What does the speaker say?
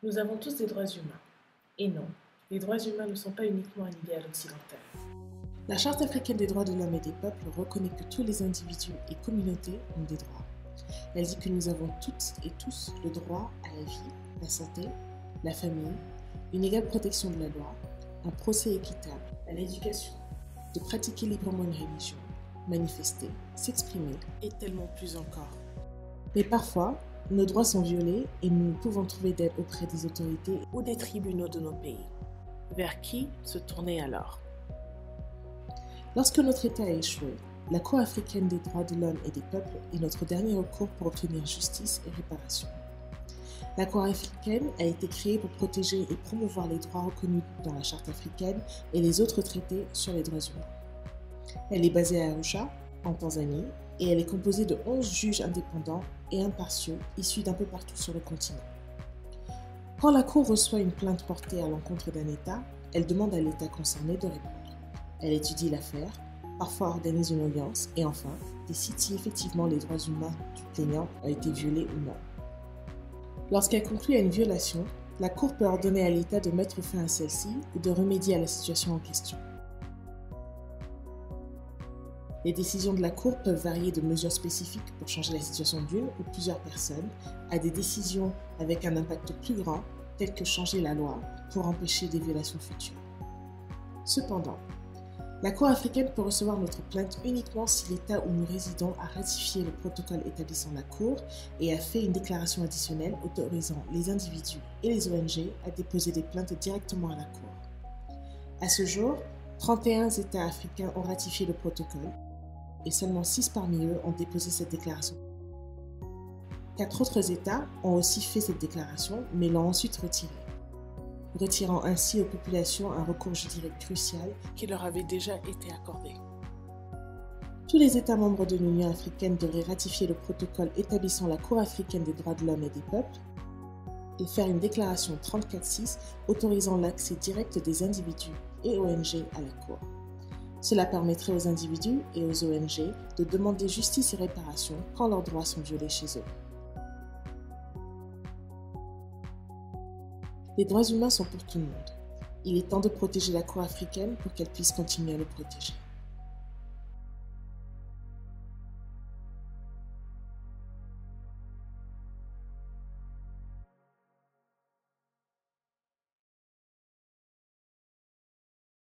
Nous avons tous des droits humains. Et non, les droits humains ne sont pas uniquement un idéal occidental. La Charte africaine des droits de l'homme et des peuples reconnaît que tous les individus et communautés ont des droits. Elle dit que nous avons toutes et tous le droit à la vie, la santé, la famille, une égale protection de la loi, un procès équitable, à l'éducation, de pratiquer librement une religion, manifester, s'exprimer et tellement plus encore. Mais parfois, nos droits sont violés et nous ne pouvons trouver d'aide auprès des autorités ou des tribunaux de nos pays. Vers qui se tourner alors? Lorsque notre État a échoué, la Cour africaine des droits de l'homme et des peuples est notre dernier recours pour obtenir justice et réparation. La Cour africaine a été créée pour protéger et promouvoir les droits reconnus dans la Charte africaine et les autres traités sur les droits humains. Elle est basée à Arusha, en Tanzanie, et elle est composée de 11 juges indépendants et impartiaux issus d'un peu partout sur le continent. Quand la Cour reçoit une plainte portée à l'encontre d'un État, elle demande à l'État concerné de répondre. Elle étudie l'affaire, parfois organise une audience et enfin décide si effectivement les droits humains du plaignant ont été violés ou non. Lorsqu'elle conclut à une violation, la Cour peut ordonner à l'État de mettre fin à celle-ci ou de remédier à la situation en question. Les décisions de la Cour peuvent varier de mesures spécifiques pour changer la situation d'une ou plusieurs personnes à des décisions avec un impact plus grand, telles que changer la loi pour empêcher des violations futures. Cependant, la Cour africaine peut recevoir notre plainte uniquement si l'État où nous résidons a ratifié le protocole établissant la Cour et a fait une déclaration additionnelle autorisant les individus et les ONG à déposer des plaintes directement à la Cour. À ce jour, 31 États africains ont ratifié le protocole et seulement 6 parmi eux ont déposé cette déclaration. 4 autres États ont aussi fait cette déclaration mais l'ont ensuite retirée, retirant ainsi aux populations un recours juridique crucial qui leur avait déjà été accordé. Tous les États membres de l'Union africaine devraient ratifier le protocole établissant la Cour africaine des droits de l'homme et des peuples et faire une déclaration 34.6 autorisant l'accès direct des individus et ONG à la Cour. Cela permettrait aux individus et aux ONG de demander justice et réparation quand leurs droits sont violés chez eux. Les droits humains sont pour tout le monde. Il est temps de protéger la Cour africaine pour qu'elle puisse continuer à le protéger.